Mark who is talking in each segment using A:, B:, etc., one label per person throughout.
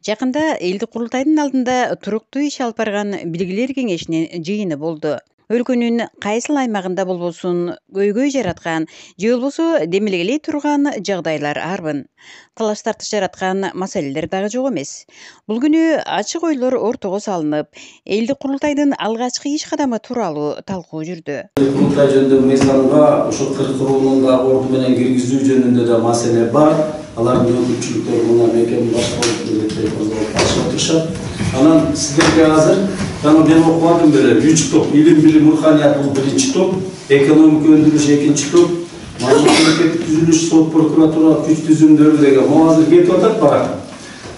A: Жакында элдик курултайдын алдында туруктуу иш алып барган Билгилер кеңешинин жыйыны болду. Өлкөнүн кайсыл аймагында болбосун көйгөй жараткан же болбосо демилгелей турган жагдайлар арбын. Талаш тартыш жараткан маселелер дагы жок эмес. Бул күнү ачык ойлор ортого салынып, элдик курултайдын алгачкы иш кадамы тууралуу талкуу жүрдү.
B: Курултай жөнүндө мыйзамга ошол 40 курулунун дагы орду менен киргизүү жөнүндө да маселе бар. Алардын өкүлчүлүктөрү мына мекенин башкарып турушат. Анан сиздерге азыр мен окубадым беле 3 топ, илим билим руханият бул 1-чи топ, экономика өндүрүш 2-чи топ, мамлекеттик түзүлүш, сот, прокуратура, күч түзүмдөрү деген могу азыр кетип атат барак.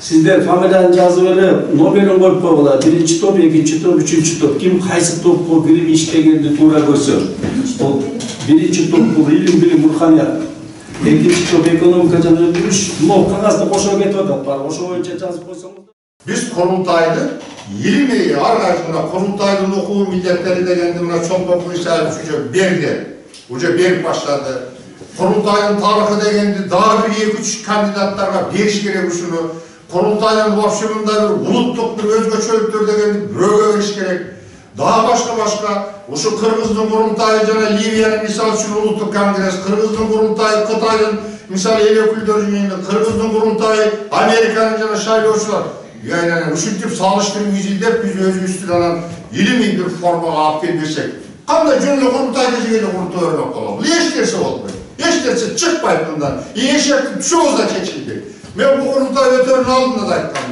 B: Сиздер фамилияны жазып эле, номерин коюп койгула. 1-чи топ, 2-чи топ, 3-чү топ. Ким кайсы топко кирип иштегенди туура көрсө. Бул 1-чи топ бул илим билим руханият. 2-чи топ экономика жана өндүрүш. Бул кагазды кошо кетип атат бар. Ошо боюнча жазып койсоңуз.
C: Biz kurultaydı, 20 arkadaşımda kurultaydın okulu milletleri degende buna çok okuyuşlar berdi. Uca berip başladı. Kurultayın tarihı degende daha bir 2-3 kandidatlarga beriş gerek şunu. Kurultayın başlığında bir ulutluk bir özgöçölüktür degende büröge beriş gerek. Daha başka şu Kırgız'ın kurultayı jana Livya'nın misal üçün ulutluk kongres, Kırgız'ın kurultayı Kıtay'ın misal el öküldörünün, Kırgız'ın kurultayı Amerika'nın jana şaylıyorçular. Yani uşuntip salıştırıp yüzüldep biz özümüzden alan ilmi bir formaga alıp gelmesek. Kanda jönlü kurultayda jegeli kurultay örnek olalım. Hiç derse olmuyor. Hiç derse çıkmayıp bundan. Hiç yerden çoğuz da çekildi. Ben bu kurultay ötörünün aldığında da ayttam.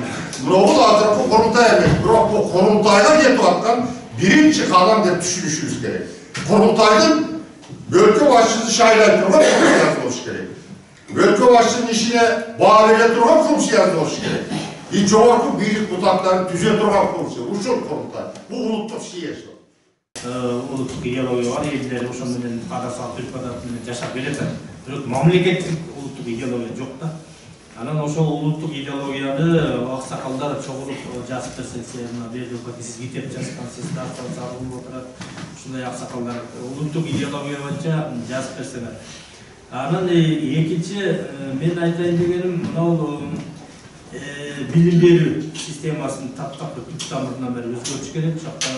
C: Bunu atıp bu kurultay emek. Bırak bu kurultayga getip atkan birinci kalan dep düşünüşümüz gerek. Kurultaydın bölge başçısı şaylayıp durgan kurultay yazılmış gerek. Bölge başçının işine bağ vere durgan kurultay yazılmış gerek. Жогорку бийлик бутактарын түзө турган функция, ушул курултай. Бул улуттук сиеси.
D: Улуттук идеология бар, элдер ошол менен кадасал түрпадат менен жашап келатат. Бирок мамлекеттик улуттук идеология жок да. Анан ошол улуттук идеологияны аксакалдар чогулуп жазып берсе, мына берди сиз китеп жазгансыз, дастан болуп турат. Ушундай аксакалдар улуттук идеология боюнча жазып берсеңер. Анан экинчи мен айтайын дегеним мынау bilim берүү системасын таптап түп тамырынан бери өзгөртүш керек. Жакта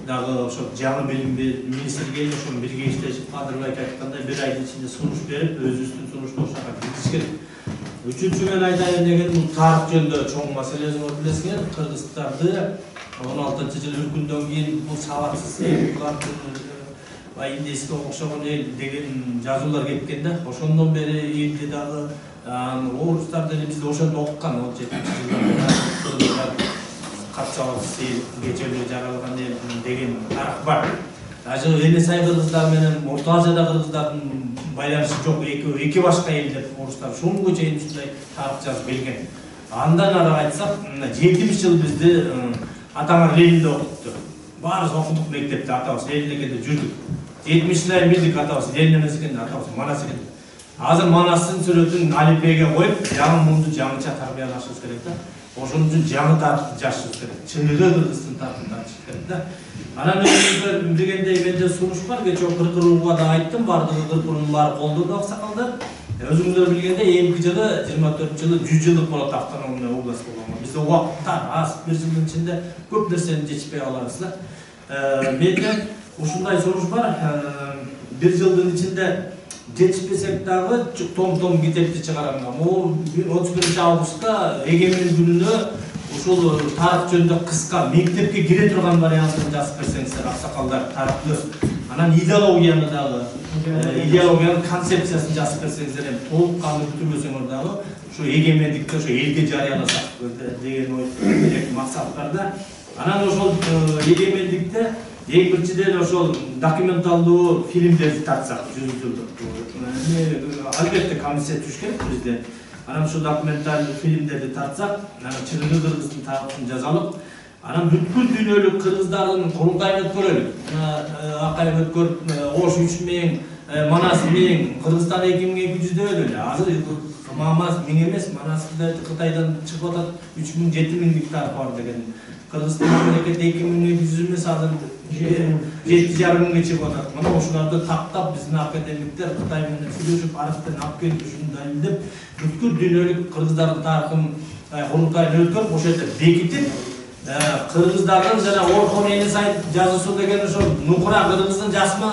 D: дагы ошо жаңы билим министрге ошо бирге иштешип Кадырбек айткандай бир айдын ичинде сунуш берип, өзүбүздүн сунушту ошого киргизиш керек. Үчүнчү мен айтайын дегеним бул тарых жөнүндө чоң маселе болуп билесиңер. Кыргыздарды 16-жыл үркүндөн кийин бул сабаксыз индиске окшогон эл деген жазуулар кеткен да. Ошондон бери элди дагы орустар деле бизде ошондо оккан 17-жылдарда катчалыксыз эл кечелүү жаралган эл деген тарых бар. Даже Энесай кыргыздар менен Орто Азияда кыргыздардын байланышы жок, эки башка эл деп орустар ушунга чейин ушундай тарых жазып келген. Андан ары айтсак, 70 жыл бизди атаңар Ленинде окутту. Баарыбыз окудук мектепте, атабыз Ленинде жүрдүк. 70-жылдар билдик атабыз Ленин эмес экен, атабыз Манас экен. Азыр Манастын сүрөтүн алипеге коюп, жаңы мунду жаңыча тарбиялашыбыз керек да. Ошон үчүн жаңы тарыхты жазышыбыз керек. Чыныгы Кыргыздын тарыхын жазышыбыз керек да. Анан өзүңүздөр билгендей менде сунуш бар, кечээ 40 курулга да айттым, бардыгы 40 курулун баары колдоду аксакалдар. Өзүңүздөр билгендей, эмки жылы 24-жылы 100 жылдык болот автономный область болгонго. Бизде убакыттар аз, бир жылдын ичинде көп нерсени жетишпей калабыз да. Менде ушундай сунуш бар, бир жылдын ичинде жетишпесек дагы том китепти чыгарам. 31 августта эгемендик күнүнө ушул тарых жөнүндө кыска мектепке кире турган вариантын жазып берсеңиздер аксакалдар тарыхты. Анан идеологиянын концепциясын жазып берсеңиздер, толук каны бүтүрбөсөңөр дагы ушу эгемендикти ошо элге жарыяласак деген ой максат бар да. Анан ошол эгемендикте эң биринчиден ошол документалдуу фильмдерди тартсак, албетте комиссия түзүш керек бизде. Анан ошол документалдуу фильмдерди тартсак, анан чыныгы Кыргыздын тарыхын жазалып, анан бүткүл дүйнөлүк кыргыздардын курултайын өткөрөлүк. Акай өткөрүп, Ош 3000, Манас 1000, Кыргызстан 2200 эле. Азыр Манас 1000 эмес, Манасты Кытайдан чыгып атат 3000-7000 гектар бар деген. Кыргызстан мамлекети 2200 эмес, азыр 7,5 чыгып атат. Мына ошолорду тактап биздин академиктер Кытай менен сүйлөшүп, арактан алып келип ушуну далилдеп, бүткүл дүйнөлүк кыргыздардын тарыхын курултайын өткөрүп ошол жерде бекитип кыргыздардын жана Орхон Энисай жазуусу деген ошо нукура кыргыздын жасма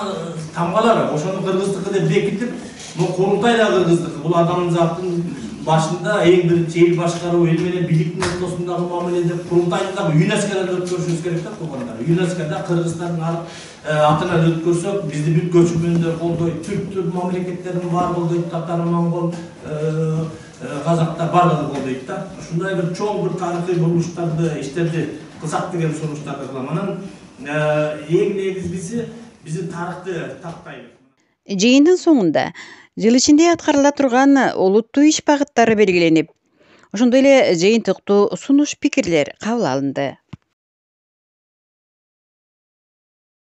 D: тамгалары ошону кыргыздыкы деп бекитип, курултай да кыргыздыкы. Бул адамзаттын башында эң биринчи эл башкаруу, эл менен бийликтин ортосундагы мамиле деп курултайдын дагы ЮНЕСКОдан өткөрүшүбүз керек да туугандары. ЮНЕСКОда кыргыздардын атынан өткөрсөк, бизди бүт көчмөндөр колдойт, түрк мамлекеттердин баары колдойт, татар, моңгол, казактар баардыгы колдойт да. Ушундай бир чоң бир тарыхый бурулуштарды, иштерди кылсак деген сунуштарды кылам. Анан эң негизгиси биздин тарыхты тактайлык.
A: Жыйындын соңунда жыл ичинде аткарыла турган олуттуу иш багыттары белгиленип, ошондой эле жыйынтыктуу сунуш пикирлер кабыл алынды.